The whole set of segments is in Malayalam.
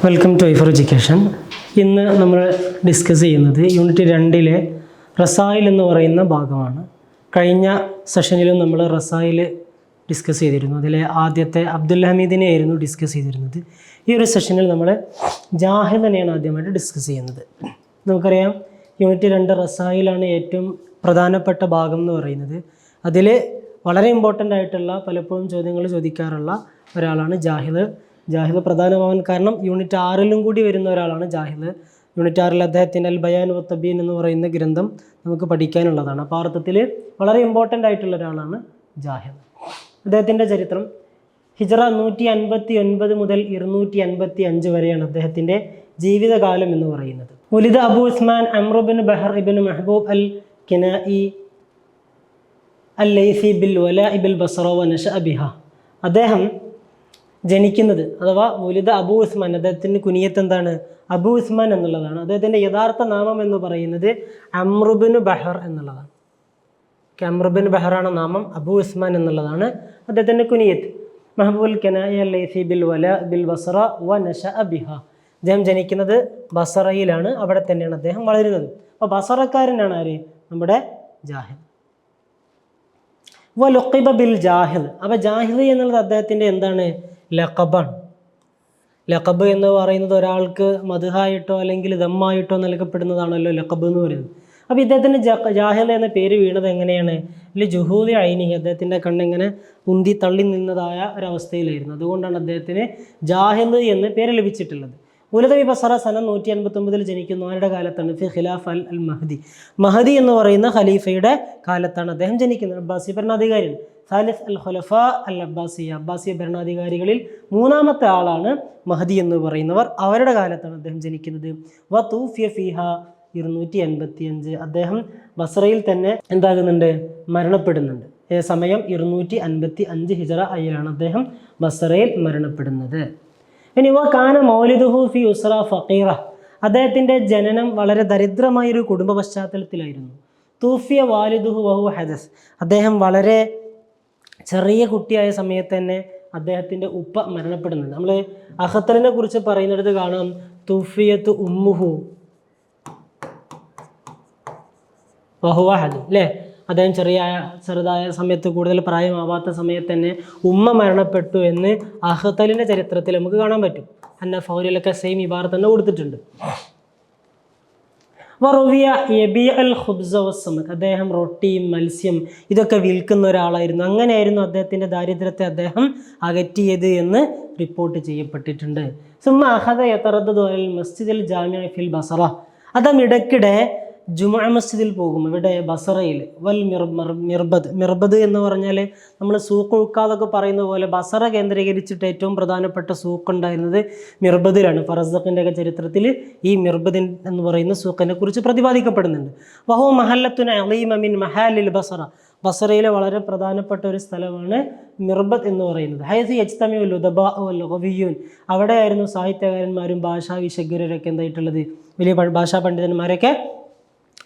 Welcome to ഐഫർ education. ഇന്ന് നമ്മൾ ഡിസ്കസ് ചെയ്യുന്നത് യൂണിറ്റ് 2 റസായിൽ എന്ന് പറയുന്ന ഭാഗമാണ്. കഴിഞ്ഞ സെഷനിലും നമ്മൾ റസായിൽ ഡിസ്കസ് ചെയ്തിരുന്നു. അതിലെ ആദ്യത്തെ അബ്ദുൽ ഹമീദിനെ ആയിരുന്നു ഡിസ്കസ് ചെയ്തിരുന്നത്. ഈ ഒരു സെഷനിൽ നമ്മൾ ജാഹിദിനെയാണ് ആദ്യമായിട്ട് ഡിസ്കസ് ചെയ്യുന്നത്. നമുക്കറിയാം യൂണിറ്റ് 2 റസായിലാണ് ഏറ്റവും പ്രധാനപ്പെട്ട ഭാഗം എന്ന് പറയുന്നത്. അതിൽ വളരെ ഇമ്പോർട്ടൻ്റ് ആയിട്ടുള്ള പലപ്പോഴും ചോദ്യങ്ങൾ ചോദിക്കാറുള്ള ഒരാളാണ് ജാഹിദ്. പ്രധാനമാവാൻ കാരണം യൂണിറ്റ് 6 കൂടി വരുന്ന ഒരാളാണ് ജാഹിദ്. യൂണിറ്റ് 6 അദ്ദേഹത്തിൻ്റെ അൽ ബയാൻ വ തബീൻ എന്ന് പറയുന്ന ഗ്രന്ഥം നമുക്ക് പഠിക്കാനുള്ളതാണ്. അപ്പോൾ ആ അർത്ഥത്തിൽ വളരെ ഇമ്പോർട്ടൻ്റ് ആയിട്ടുള്ള ഒരാളാണ് ജാഹിദ്. അദ്ദേഹത്തിൻ്റെ ചരിത്രം ഹിജ്റ 159 മുതൽ 255 വരെയാണ് അദ്ദേഹത്തിൻ്റെ ജീവിതകാലം എന്ന് പറയുന്നത്. ഉലിദ അബു ഉസ്മാൻ അംറു ബിൻ ബഹർ ഇബ്ൻ മെഹബൂബ് അൽ കിനാഇ അൽ ലൈസി ബിൽ വലാഇ ബിൽ ബസ്റ വ നശഅ ബിഹ. അദ്ദേഹം ജനിക്കുന്നത് അഥവാ ഉലിദ അബു ഉസ്മാൻ, അദ്ദേഹത്തിൻ്റെ കുനിയത്ത് എന്താണ്? അബു ഉസ്മാൻ എന്നുള്ളതാണ്. അദ്ദേഹത്തിൻ്റെ യഥാർത്ഥ നാമം എന്ന് പറയുന്നത് അംറു ബിൻ ബഹർ എന്നുള്ളതാണ്. അംറു ബിൻ ബഹറാണ് നാമം, അബു ഉസ്മാൻ എന്നുള്ളതാണ് അദ്ദേഹത്തിൻ്റെ കുനിയത്ത്. മെഹബൂബുൽ കിനാഇ അൽ ലൈസി ബിൽ വലാ ബിൽ ബസ്റ വ നശഅ ബിഹ. അദ്ദേഹം ജനിക്കുന്നത് ബസറയിലാണ്, അവിടെ തന്നെയാണ് അദ്ദേഹം വളരുന്നത്. അപ്പോൾ ബസറക്കാരനാണ് ആര്? നമ്മുടെ ജാഹിദ്. വ ലുഖിബ ബിൽ ജാഹിദ്. അപ്പോൾ ജാഹിദ് എന്നുള്ളത് അദ്ദേഹത്തിൻ്റെ എന്താണ്? ലഖബാണ്. ലഖബ് എന്ന് പറയുന്നത് ഒരാൾക്ക് മദ്ഹായിട്ടോ അല്ലെങ്കിൽ ദമ്മായിട്ടോ നൽകപ്പെടുന്നതാണല്ലോ ലഖബ് എന്ന് പറയുന്നത്. അപ്പോൾ ഇദ്ദേഹത്തിന് ജാഹിദ് എന്ന പേര് വീണത് എങ്ങനെയാണ്? അല്ലെങ്കിൽ ജുഹൂദി ഐനി, അദ്ദേഹത്തിൻ്റെ കണ്ണിങ്ങനെ ഉന്തി തള്ളി നിന്നതായ ഒരവസ്ഥയിലായിരുന്നു. അതുകൊണ്ടാണ് അദ്ദേഹത്തിന് ജാഹിദ് എന്ന് പേര് ലഭിച്ചിട്ടുള്ളത്. ഉലദ ബി ബസറ സനം 159 ജനിക്കുന്നു. ആരുടെ കാലത്താണ്? ഫി ഖിലാഫ് അൽ മഹദി. മഹദി എന്ന് പറയുന്ന ഖലീഫയുടെ കാലത്താണ് അദ്ദേഹം ജനിക്കുന്നത്. അബ്ബാസി ഭരണാധികാരിയാണ്. സാലിസ് അൽ ഖുലഫ അൽ അബ്ബാസിയ, അബ്ബാസിയ ഭരണാധികാരികളിൽ 3ാമത്തെ ആളാണ് മഹദി എന്ന് പറയുന്നവർ. അവരുടെ കാലത്താണ് അദ്ദേഹം ജനിക്കുന്നത്. വ തൂഫിയ ഫിഹ 285. അദ്ദേഹം ബസറയിൽ തന്നെ എന്താകുന്നുണ്ട്? മരണപ്പെടുന്നുണ്ട്. സമയം 255 ഹിജ്റ അയിലാണ് അദ്ദേഹം ബസറയിൽ മരണപ്പെടുന്നത്. ഇനി വ കാന മൗലിദുഹു ഫി ഉസ്റ ഫഖീറ. അദ്ദേഹത്തിൻ്റെ ജനനം വളരെ ദരിദ്രമായൊരു കുടുംബ പശ്ചാത്തലത്തിലായിരുന്നു. തൂഫിയ വാലിദുഹു വഹു ഹദസ്. അദ്ദേഹം വളരെ ചെറിയ കുട്ടിയായ സമയത്ത് തന്നെ അദ്ദേഹത്തിൻ്റെ ഉപ്പ മരണപ്പെടുന്നുണ്ട്. നമ്മൾ അഖത്തലിനെ കുറിച്ച് പറയുന്നിടത്ത് കാണാം തൂഫിയത്ത് ഉമ്മുഹു വഹുവ ഹദ്, അല്ലേ? അദ്ദേഹം ചെറുതായ സമയത്ത്, കൂടുതൽ പ്രായമാവാത്ത സമയത്ത് തന്നെ ഉമ്മ മരണപ്പെട്ടു എന്ന് അഖത്തലിൻ്റെ ചരിത്രത്തിൽ നമുക്ക് കാണാൻ പറ്റും. അന്ന ഫൗലിലൊക്കെ സെയിം ഇബാറ തന്നെ കൊടുത്തിട്ടുണ്ട്. വറുവിയ യബി അൽ ഖുബ്സ വസ്സമക്. അദ്ദേഹം റൊട്ടിയും മത്സ്യം ഇതൊക്കെ വിൽക്കുന്ന ഒരാളായിരുന്നു. അങ്ങനെയായിരുന്നു അദ്ദേഹത്തിൻ്റെ ദാരിദ്ര്യത്തെ അദ്ദേഹം അകറ്റിയത് എന്ന് റിപ്പോർട്ട് ചെയ്യപ്പെട്ടിട്ടുണ്ട്. സുമ്മ അഖദ യതറദ്ദദു അൽ മസ്ജിദിൽ ജാമിഅ ഫിൽ ബസറ. അദ്ദേഹം ഇടയ്ക്കിടെ ജുമുഅ മസ്ജിദിൽ പോകും. ഇവിടെ ബസറയിൽ. വൽ മിർബദ് എന്ന് പറഞ്ഞാൽ നമ്മൾ സൂഖ് ഉക്കാദൊക്കെ പറയുന്ന പോലെ ബസറ കേന്ദ്രീകരിച്ചിട്ട് ഏറ്റവും പ്രധാനപ്പെട്ട സൂഖ് ഉണ്ടായിരുന്നത് മിർബദിലാണ്. ഫറസഖിൻ്റെ ഒക്കെ ചരിത്രത്തിൽ ഈ മിർബദിൻ എന്ന് പറയുന്ന സൂഖിനെ കുറിച്ച് പ്രതിപാദിക്കപ്പെടുന്നുണ്ട്. വഹു മഹല്ലത്തുൻ അളീമ മിൻ മഹാലിൽ ബസറ. ബസറയിലെ വളരെ പ്രധാനപ്പെട്ട ഒരു സ്ഥലമാണ് മിർബദ് എന്ന് പറയുന്നത്. ഹൈസി യജ്തമിഉൽ ഉദബാ വൽ ലുഗവിയ്യൂൻ. അവിടെയായിരുന്നു സാഹിത്യകാരന്മാരും ഭാഷാ വിശജ്ഞരൊക്കെ എന്തായിട്ടുള്ളത്, വലിയ ഭാഷാ പണ്ഡിതന്മാരൊക്കെ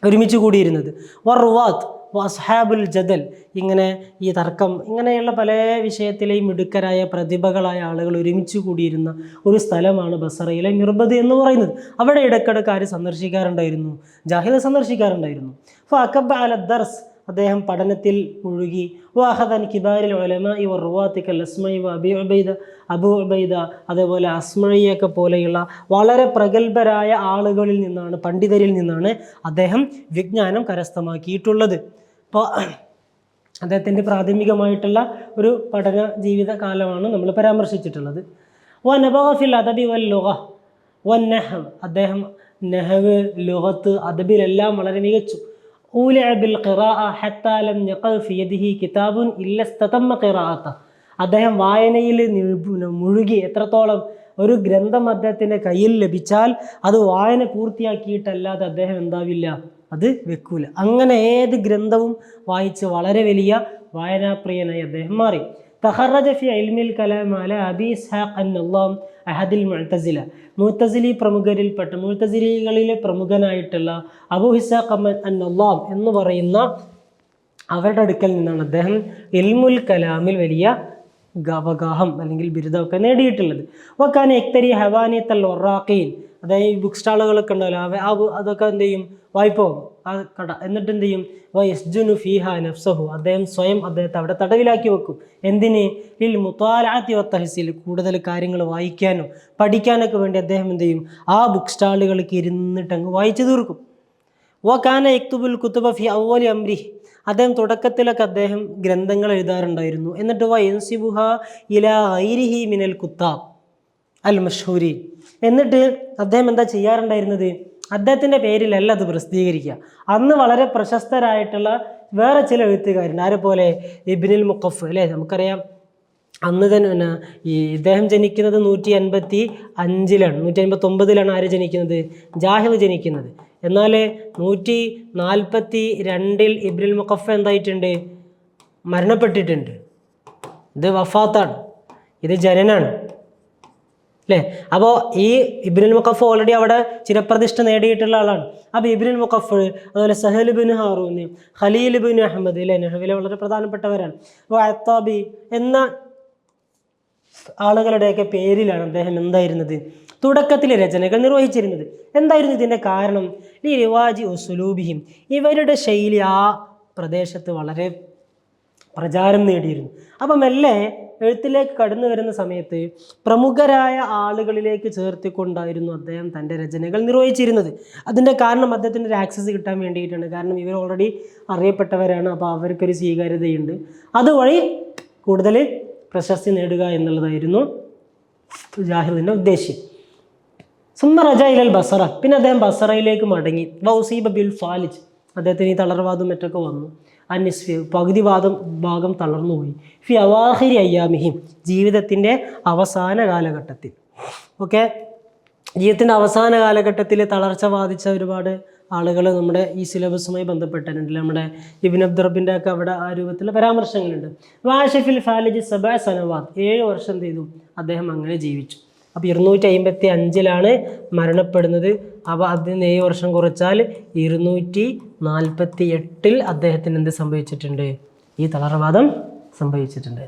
ഒരുമിച്ച് കൂടിയിരുന്നത്. വറുവാത്ത് വസ്ഹാബുൽ ജദൽ. ഇങ്ങനെ ഈ തർക്കം, ഇങ്ങനെയുള്ള പല വിഷയത്തിലെയും മിടുക്കരായ പ്രതിഭകളായ ആളുകൾ ഒരുമിച്ച് കൂടിയിരുന്ന ഒരു സ്ഥലമാണ് ബസറയിലെ മിർബദ് എന്ന് പറയുന്നത്. അവിടെ ഇടയ്ക്കിടയ്ക്ക് ആര് സന്ദർശിക്കാറുണ്ടായിരുന്നു? ജാഹിദ് സന്ദർശിക്കാറുണ്ടായിരുന്നു. ഫഅഖബ അല ദർസ്. അദ്ദേഹം പഠനത്തിൽ മുഴുകി. വഅഖദൻ കിബാരിൽ ഉലമാഇ വറുവാത്തി കൽ അസ്മഇ വ അബൂ ഉബൈദ, അതേപോലെ അസ്മഇയൊക്കെ പോലെയുള്ള വളരെ പ്രഗത്ഭരായ ആളുകളിൽ നിന്നാണ്, പണ്ഡിതരിൽ നിന്നാണ് അദ്ദേഹം വിജ്ഞാനം കരസ്ഥമാക്കിയിട്ടുള്ളത്. അപ്പോൾ അദ്ദേഹത്തിൻ്റെ പ്രാഥമികമായിട്ടുള്ള ഒരു പഠന ജീവിത കാലമാണ് നമ്മൾ പരാമർശിച്ചിട്ടുള്ളത്. വ നബഗ ഫിൽ അദബി വൽ ലുഗ വൻ നഹ്വ്. അദ്ദേഹം നഹ്വ്, ലുഗത്ത്, അദബിലെല്ലാം വളരെ മികച്ചു. ഊലിഅ ബിൽ ഖിറാഅ ഹത്താ ലം യഖൽ ഫി യദിഹി കിതാബുൻ ഇല്ല ഇസ്തതമ്മ ഖിറാഅത. അദ്ദേഹം വായനയിൽ മുഴുകി. എത്രത്തോളം? ഒരു ഗ്രന്ഥം അദ്ദേഹത്തിൻ്റെ കയ്യിൽ ലഭിച്ചാൽ അത് വായന പൂർത്തിയാക്കിയിട്ടല്ലാതെ അദ്ദേഹം എന്താവില്ല, അത് വെക്കൂല. അങ്ങനെ ഏത് ഗ്രന്ഥവും വായിച്ച് വളരെ വലിയ വായനാപ്രിയനായി അദ്ദേഹം മാറി. തഖറജ ഫി ഇൽമിൽ കലാം അല അബി ഇസ്ഹാഖ് അൻ-നല്ലാം അഹദിൽ മുഅ്തസില. മുഅ്തസിലി പ്രമുഖരിൽപ്പെട്ട, മുഅ്തസിലികളിലെ പ്രമുഖനായിട്ടുള്ള അബൂ ഇസ്ഹാഖ് അൻ-നല്ലാം എന്ന് പറയുന്ന അവരുടെ അടുക്കൽ നിന്നാണ് അദ്ദേഹം ഇൽമുൽ കലാമിൽ വലിയ അവഗാഹം അല്ലെങ്കിൽ ബിരുദമൊക്കെ നേടിയിട്ടുള്ളത്. വക്കാന എക്തരി ഹവാനിയത്തൽ ഒറാഖീൻ, അതായത് ഈ ബുക്ക് സ്റ്റാളുകളൊക്കെ ഉണ്ടല്ലോ, അതൊക്കെ എന്ത് ചെയ്യും, വായ്പോ ആ കട, എന്നിട്ട് എന്ത് ചെയ്യും, യസ്ജുനു ഫീഹ നഫ്സഹു, അദ്ദേഹം സ്വയം അദ്ദേഹത്തെ അവിടെ തടവിലാക്കി വെക്കും. എന്തിന്? ലിൽ മുതാലഅത്തി വത്തഹ്സീൽ, കൂടുതൽ കാര്യങ്ങൾ വായിക്കാനും പഠിക്കാനൊക്കെ വേണ്ടി അദ്ദേഹം എന്ത് ചെയ്യും, ആ ബുക്ക് സ്റ്റാളുകൾക്ക് ഇരുന്നിട്ട് അങ്ങ് വായിച്ചു തീർക്കും. വകാന യക്തുബുൽ കുതുബ ഫി അവ്വലി അംരിഹി, അദ്ദേഹം തുടക്കത്തിലൊക്കെ അദ്ദേഹം ഗ്രന്ഥങ്ങൾ എഴുതാറുണ്ടായിരുന്നു. എന്നിട്ട് വയൻസിബുഹ ഇലാ ഗൈരിഹി മിനൽ കുത്താബ് അൽ മഷ്ഹൂരീൻ, എന്നിട്ട് അദ്ദേഹം എന്താ ചെയ്യാറുണ്ടായിരുന്നത്, അദ്ദേഹത്തിൻ്റെ പേരിലല്ല അത് പ്രസിദ്ധീകരിക്കുക. അന്ന് വളരെ പ്രശസ്തരായിട്ടുള്ള വേറെ ചില എഴുത്തുകാരുണ്ട്, ആരെ പോലെ ഇബ്നുൽ മുഖഫ് അല്ലേ, നമുക്കറിയാം. അന്ന് തന്നെ ഈ ഇദ്ദേഹം ജനിക്കുന്നത് 155-ലാണ്, 159-ലാണ് ആര് ജനിക്കുന്നത്, ജാഹിദ് ജനിക്കുന്നത്. എന്നാൽ 142-ൽ ഇബ്നുൽ മുഖഫ് എന്തായിട്ടുണ്ട്, മരണപ്പെട്ടിട്ടുണ്ട്. ഇത് വഫാത്താണ്, ഇത് ജനനാണ് അല്ലേ. അപ്പോൾ ഈ ഇബ്നുൽ മുഖഫ് ഓൾറെഡി അവിടെ ചിരപ്രതിഷ്ഠ നേടിയിട്ടുള്ള ആളാണ്. അപ്പോൾ ഇബ്നുൽ മുഖഫ്, അതുപോലെ സഹൽ ബിൻ ഹാറൂൻ, ഖലീൽ ബിൻ അഹമ്മദ് അല്ലേ, നഹ്വിലെ വളരെ പ്രധാനപ്പെട്ടവരാണ്. അപ്പോൾ അത്താബി എന്ന ആളുകളുടെയൊക്കെ പേരിലാണ് അദ്ദേഹം എന്തായിരുന്നത്, തുടക്കത്തിൽ രചനകൾ നിർവഹിച്ചിരുന്നത്. എന്തായിരുന്നു ഇതിൻ്റെ കാരണം? ഈ റിവാജി ഉസുലൂബിഹിം, ഇവരുടെ ശൈലി ആ പ്രദേശത്ത് വളരെ പ്രചാരം നേടിയിരുന്നു. അപ്പം മെല്ലെ എഴുത്തിലേക്ക് കടന്നു വരുന്ന സമയത്ത് പ്രമുഖരായ ആളുകളിലേക്ക് ചേർത്തിക്കൊണ്ടായിരുന്നു അദ്ദേഹം തൻ്റെ രചനകൾ നിർവഹിച്ചിരുന്നത്. അതിൻ്റെ കാരണം അദ്ദേഹത്തിൻ്റെ ഒരു ആക്സസ് കിട്ടാൻ വേണ്ടിയിട്ടാണ്. കാരണം ഇവർ ഓൾറെഡി അറിയപ്പെട്ടവരാണ്, അപ്പോൾ അവർക്കൊരു സ്വീകാര്യതയുണ്ട്. അതുവഴി കൂടുതൽ പ്രശസ്തി നേടുക എന്നുള്ളതായിരുന്നു ജാഹിദിൻ്റെ ഉദ്ദേശ്യം. സുമ്മ റജ ഇലൽ ബസറ, പിന്നെ അദ്ദേഹം ബസറയിലേക്ക് മടങ്ങി. വൗസീബ ബിൽ ഫാലിജ്, അദ്ദേഹത്തിന് ഈ തളർവാദം മറ്റൊക്കെ വന്നു. അനിസ്ഫി, പകുതി ഭാഗം തളർന്നുപോയി. ഫി അവാഹിരി അയ്യാമിഹിം, ജീവിതത്തിൻ്റെ അവസാന കാലഘട്ടത്തിൽ. ഓക്കെ, ജീവിതത്തിൻ്റെ അവസാന കാലഘട്ടത്തിൽ തളർച്ച ബാധിച്ച ഒരുപാട് ആളുകൾ നമ്മുടെ ഈ സിലബസുമായി ബന്ധപ്പെട്ടിട്ടുണ്ട്. നമ്മുടെ ഇബ്നു അബ്ദുറബിൻ്റെ ഒക്കെ അവിടെ ആ രൂപത്തിലുള്ള പരാമർശങ്ങളുണ്ട്. വാഷിഫിൽ ഫാലിജ് 7 സനവാത്ത്, 7 വർഷം ചെയ്തു അദ്ദേഹം അങ്ങനെ ജീവിച്ചു. അപ്പോൾ 255-ലാണ് മരണപ്പെടുന്നത്. അപ്പോൾ അതിന് 7 വർഷം കുറച്ചാൽ 248-ൽ അദ്ദേഹത്തിന് എന്ത് സംഭവിച്ചിട്ടുണ്ട്, ഈ തളർവാദം സംഭവിച്ചിട്ടുണ്ട്.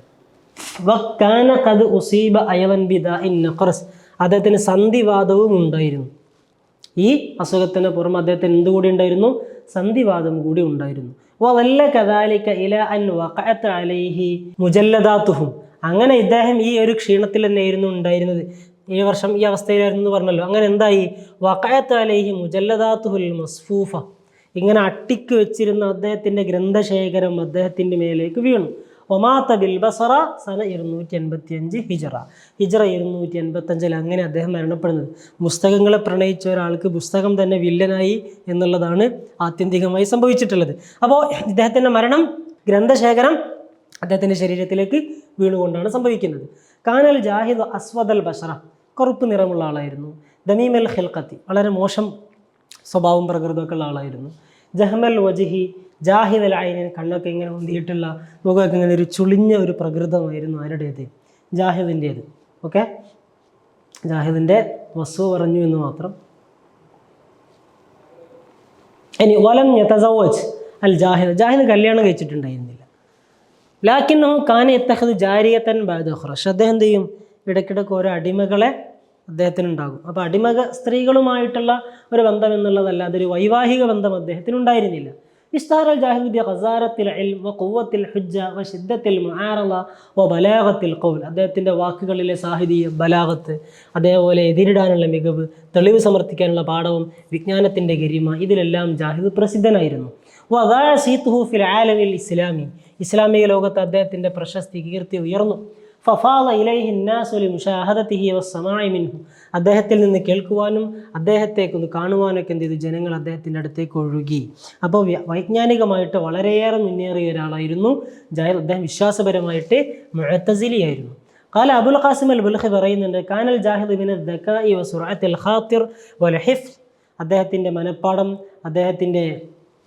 വക്കാന ഖദ് ഉസീബ അയവൻ ബിദാഇൻ നഖറസ്, അദ്ദേഹത്തിന് സന്ധിവാദവും ഉണ്ടായിരുന്നു. ഈ അസുഖത്തിന് പുറമെ അദ്ദേഹത്തിന് എന്തുകൂടി ഉണ്ടായിരുന്നു, സന്ധിവാദം കൂടി ഉണ്ടായിരുന്നു. വല്ല കദാലിക ഇല അൻ വഖഅത് അലൈഹി മുജല്ലദാതുഹും, അങ്ങനെ ഇദ്ദേഹം ഈ ഒരു ക്ഷീണത്തിൽ തന്നെയായിരുന്നു ഉണ്ടായിരുന്നത്. 7 വർഷം ഈ അവസ്ഥയിലായിരുന്നു എന്ന് പറഞ്ഞല്ലോ. അങ്ങനെ എന്തായി, വഖഅത് അലൈഹി മുജല്ലദാതുഹുൽ മസ്ഫൂഫ, ഇങ്ങനെ അട്ടിക്ക് വെച്ചിരുന്ന അദ്ദേഹത്തിൻ്റെ ഗ്രന്ഥശേഖരം അദ്ദേഹത്തിൻ്റെ മേലേക്ക് വീണു. ഒമാത്ത ബിൽ ബസറ സന 285 ഹിജറ 285 അങ്ങനെ അദ്ദേഹം മരണപ്പെടുന്നത്. പുസ്തകങ്ങളെ പ്രണയിച്ച ഒരാൾക്ക് പുസ്തകം തന്നെ വില്ലനായി എന്നുള്ളതാണ് ആത്യന്തികമായി സംഭവിച്ചിട്ടുള്ളത്. അപ്പോൾ ഇദ്ദേഹത്തിൻ്റെ മരണം ഗ്രന്ഥശേഖരം അദ്ദേഹത്തിൻ്റെ ശരീരത്തിലേക്ക് വീണുകൊണ്ടാണ് സംഭവിക്കുന്നത്. കാനൽ ജാഹിദ് അസ്വദൽ ബഷറ, കറുപ്പ് നിറമുള്ള ആളായിരുന്നു. ദമീമൽ ഖിൽഖത്തി, വളരെ മോശം സ്വഭാവം പ്രകൃതമൊക്കെ ഉള്ള ആളായിരുന്നു. ജഹ്മൽ വജിഹി, ജാഹിദ് അൽ ഐനിൻ, കണ്ണൊക്കെ ഇങ്ങനെ ഉന്തിയിട്ടുള്ള മുഖമൊക്കെ ഇങ്ങനെ ഒരു ചുളിഞ്ഞ ഒരു പ്രകൃതമായിരുന്നു ആരുടേത്, ജാഹിദിൻ്റേത്. ഓക്കെ, ജാഹിദിൻ്റെ വസ്തു പറഞ്ഞു എന്ന് മാത്രം. ഇനി വലം യതസവ്വജ് അൽ ജാഹിദ്, ജാഹിദ് കല്യാണം കഴിച്ചിട്ടുണ്ടായിരുന്നില്ല. ലാക്കിന്നഹു കാന യത്തഖദു ജാരിയതൻ ബഅദ ഉഖ്റ, അദ്ദേഹം എന്ത് ചെയ്യും, ഇടയ്ക്കിടയ്ക്ക് ഓരോ അടിമകളെ അദ്ദേഹത്തിനുണ്ടാകും. അപ്പോൾ അടിമക സ്ത്രീകളുമായിട്ടുള്ള ഒരു ബന്ധം എന്നുള്ളതല്ല, അതൊരു വൈവാഹിക ബന്ധം അദ്ദേഹത്തിന് ഉണ്ടായിരുന്നില്ല. ഇസ്താറൽ ജാഹിദ് ബി ഖസാറത്തിൽ ഇൽം വ ഖുവ്വത്തിൽ ഹുജ്ജ വ ശിദ്ദത്തിൽ മുആറള വ ബലാഗത്തിൽ ഖൗൽ, അദ്ദേഹത്തിൻ്റെ വാക്കുകളിലെ സാഹിത്യം, ബലാഗത്ത്, അതേപോലെ എതിരിടാനുള്ള മികവ്, തെളിവ് സമർത്ഥിക്കാനുള്ള പാഠവും, വിജ്ഞാനത്തിൻ്റെ ഗരിമ, ഇതിലെല്ലാം ജാഹിദ് പ്രസിദ്ധനായിരുന്നു. വദാ സീതുഹു ഫിൽ ആലമിൽ ഇസ്ലാമി, ഇസ്ലാമിക ലോകത്ത് അദ്ദേഹത്തിൻ്റെ പ്രശസ്തി, കീർത്തി ഉയർന്നു. ഫഫാള ഇലൈഹി الناس لمشاهدته والسماع منه, അദ്ദേഹത്തിൽ നിന്ന് കേൾക്കുവാനും അദ്ദേഹത്തേക്കൊന്ന് കാണുവാനൊക്കെ എന്ത് ചെയ്തു, ജനങ്ങൾ അദ്ദേഹത്തിൻ്റെ അടുത്തേക്ക് ഒഴുകി. അപ്പോൾ വൈജ്ഞാനികമായിട്ട് വളരെയേറെ മുന്നേറിയ ഒരാളായിരുന്നു ജാഹിദ്. അദ്ദേഹം വിശ്വാസപരമായിട്ട് മുഅ്തസിലിയായിരുന്നു. ഖാല അബുൽ ഖാസിം അൽ ബൽഖി പറയുന്നുണ്ട്, കാനൽ ജാഹിദ് മിന ദകാഇ വസുറഅത്തിൽ ഖാത്തിർ വൽ ഹിഫ്സ്, അദ്ദേഹത്തിൻ്റെ മനപ്പാടം, അദ്ദേഹത്തിൻ്റെ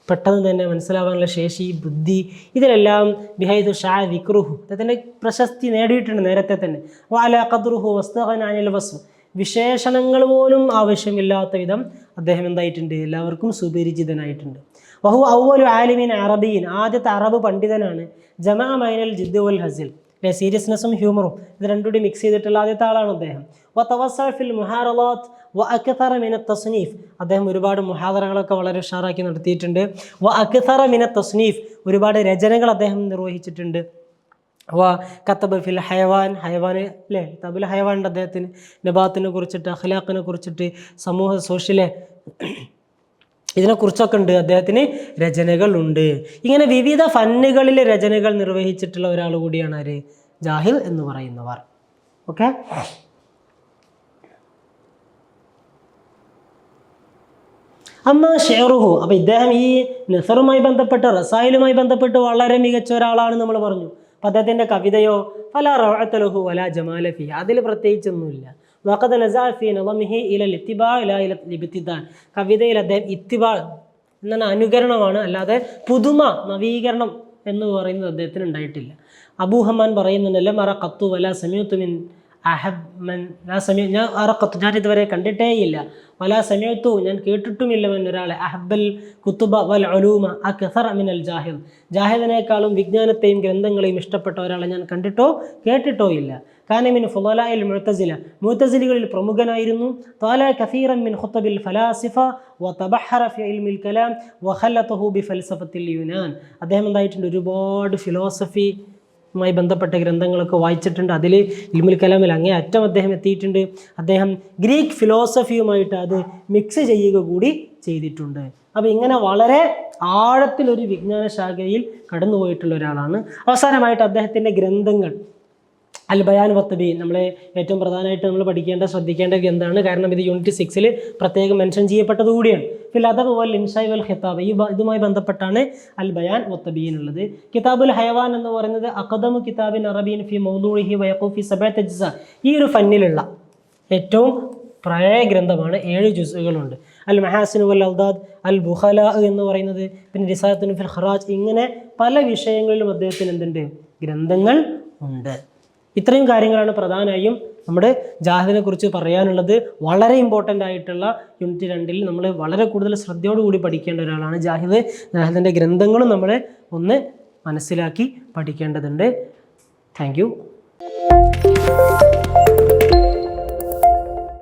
പെട്ടെന്ന് തന്നെ മനസ്സിലാവാനുള്ള ശേഷി, ബുദ്ധി, ഇതിലെല്ലാം ബിഹൈദു ഷാ ദിക്റുഹു, അദ്ദേഹത്തിൻ്റെ പ്രശസ്തി നേടിയിട്ടുണ്ട് നേരത്തെ തന്നെ. വഅല ഖദ്റുഹു വസ്തഗന അനിൽ വസ്ഫ്, വിശേഷണങ്ങൾ പോലും ആവശ്യമില്ലാത്ത വിധം അദ്ദേഹം എന്തായിട്ടുണ്ട്, എല്ലാവർക്കും സുപരിചിതനായിട്ടുണ്ട്. വഹു അവ്വലു ആലിമിൻ അറബിയിൻ, ആദ്യത്തെ അറബ് പണ്ഡിതനാണ്. ജമഅ ബൈനൽ ജിദ്ദ് വൽ ഹസിൽ, അല്ലെ, സീരിയസ്നെസ്സും ഹ്യൂമറും ഇത് രണ്ടും കൂടി മിക്സ് ചെയ്തിട്ടുള്ള ആദ്യത്തെ ആളാണ് അദ്ദേഹം. ഫിൽ മുഹാറലാത്ത് വഅക്തറ മിന തസ്നീഫ്, അദ്ദേഹം ഒരുപാട് മുഹാദറകളൊക്കെ വളരെ ഉഷാറാക്കി നടത്തിയിട്ടുണ്ട്. വഅക്തറ മിന തസ്നീഫ്, ഒരുപാട് രചനകൾ അദ്ദേഹം നിർവഹിച്ചിട്ടുണ്ട്. കത്തബ് ഫിൽ ഹയവാൻ, ഹയവാന് അല്ലേ, തബുൽ ഹയവാൻ ഉണ്ട് അദ്ദേഹത്തിന്. നബാത്തിനെ കുറിച്ചിട്ട്, അഖ്ലാഖിനെ കുറിച്ചിട്ട്, സമൂഹ സോഷ്യലെ ഇതിനെക്കുറിച്ചൊക്കെ ഉണ്ട് അദ്ദേഹത്തിന് രചനകളുണ്ട്. ഇങ്ങനെ വിവിധ ഫന്നുകളിൽ രചനകൾ നിർവഹിച്ചിട്ടുള്ള ഒരാൾ കൂടിയാണ് ആര്, ജാഹിൽ എന്ന് പറയുന്നവർ. ഓക്കെ, അമ്മ ഷെയറുഹു, അപ്പോൾ ഇദ്ദേഹം ഈ നസറുമായി ബന്ധപ്പെട്ട് റസായിലുമായി ബന്ധപ്പെട്ട് വളരെ മികച്ച ഒരാളാണ് നമ്മൾ പറഞ്ഞു. അപ്പം അദ്ദേഹത്തിൻ്റെ കവിതയോ ഫലാ റഅതലഹു വലാ ജമാല ഫി, അതിൽ പ്രത്യേകിച്ചൊന്നുമില്ല. വഖദ നസഅ ഫീ നളമിഹി ഇലൽ ഇത്തിബാ ലാ ഇലൽ ഇബ്തിദാൻ, കവിതയിൽ അദ്ദേഹം ഇത്തിബാ എന്നാണ് അനുകരണമാണ്, അല്ലാതെ പുതുമ നവീകരണം എന്ന് പറയുന്നത് അദ്ദേഹത്തിന് ഉണ്ടായിട്ടില്ല. അബൂ ഹമ്മാൻ പറയുന്നുണ്ടല്ലോ, മറ ഖത്തു വലാ സമീഅതു മിൻ അഹബ്മൻ ലാ സമീ, ഞാൻ അറഖത്തു, ഞാൻ ഇതുവരെ കണ്ടിട്ടേയില്ല, വലാ സമീഅതു, ഞാൻ കേട്ടിട്ടുമില്ല, ഒരാളെ അഹബ്ബൽ കുത്തുബ വൽ ഉലൂമ അക്സറ മിനൽ ജാഹിൽ, ജാഹിദിനേക്കാളും വിജ്ഞാനത്തെയും ഗ്രന്ഥങ്ങളെയും ഇഷ്ടപ്പെട്ട ഒരാളെ ഞാൻ കണ്ടിട്ടോ കേട്ടിട്ടോ ഇല്ല. കാന മിൻ ഫുളലാഇൽ മുഅ്തസില, മുഅ്തസിലികളിൽ പ്രമുഖനായിരുന്നു. താല കസീറൻ മിൻ ഖുതബിൽ ഫലാസിഫ വതബഹറ ഫി ഇൽമിൽ കലാം വഖല്ലതഹു ബിഫൽസഫത്തിൽ യുനാൻ, അദ്ദേഹം എന്തായിട്ടുണ്ട്, ഒരുപാട് ഫിലോസഫിയുമായി ബന്ധപ്പെട്ട ഗ്രന്ഥങ്ങളൊക്കെ വായിച്ചിട്ടുണ്ട്. അതിൽ ഇൽമുൽ കലാമിൽ അങ്ങേ അറ്റം അദ്ദേഹം എത്തിയിട്ടുണ്ട്. അദ്ദേഹം ഗ്രീക്ക് ഫിലോസഫിയുമായിട്ട് അത് മിക്സ് ചെയ്യുക കൂടി ചെയ്തിട്ടുണ്ട്. അപ്പോൾ ഇങ്ങനെ വളരെ ആഴത്തിലൊരു വിജ്ഞാന ശാഖയിൽ കടന്നുപോയിട്ടുള്ള ഒരാളാണ്. അവസാനമായിട്ട് അദ്ദേഹത്തിൻ്റെ ഗ്രന്ഥങ്ങൾ അൽ ബയാൻ വത്തബീൻ, നമ്മളെ ഏറ്റവും പ്രധാനമായിട്ട് നമ്മൾ പഠിക്കേണ്ട ശ്രദ്ധിക്കേണ്ട ഗ്രന്ഥമാണ്. കാരണം ഇത് യൂണിറ്റ് 6 പ്രത്യേകം മെൻഷൻ ചെയ്യപ്പെട്ടത് കൂടിയാണ്. ഫിൽ അദബ് വൽ ഇൻഷാ വൽ ഖിതാബ്, ഇതുമായി ബന്ധപ്പെട്ടാണ് അൽ ബയാൻ വത്തബീൻ ഉള്ളത്. കിതാബുൽ ഹയവാൻ എന്ന് പറയുന്നത് അഖദമു കിതാബിൻ അറബീൻ ഫി മൗദൂഇഹി വയഖൂ ഫി 7 അജ്സാ, ഈ ഒരു ഫന്നിലുള്ള ഏറ്റവും പഴയ ഗ്രന്ഥമാണ്. 7 ജുസുകളുണ്ട്. അൽ മഹാസിൻ വൽ അൽദാദ്, അൽ ബുഖല എന്ന് പറയുന്നത്, പിന്നെ റിസാലത്തുൻ ഫിൽ ഖറാജ്, ഇങ്ങനെ പല വിഷയങ്ങളിലും അദ്ദേഹത്തിന് എന്തുണ്ട്, ഗ്രന്ഥങ്ങൾ ഉണ്ട്. ഇത്രയും കാര്യങ്ങളാണ് പ്രധാനമായും നമ്മുടെ ജാഹിദിനെ കുറിച്ച് പറയാനുള്ളത്. വളരെ ഇമ്പോർട്ടൻ്റ് ആയിട്ടുള്ള യൂണിറ്റ് 2 നമ്മൾ വളരെ കൂടുതൽ ശ്രദ്ധയോടുകൂടി പഠിക്കേണ്ട ഒരാളാണ് ജാഹിദ്. ജാഹിദിൻ്റെ ഗ്രന്ഥങ്ങളും നമ്മൾ ഒന്ന് മനസ്സിലാക്കി പഠിക്കേണ്ടതുണ്ട്. Thank you.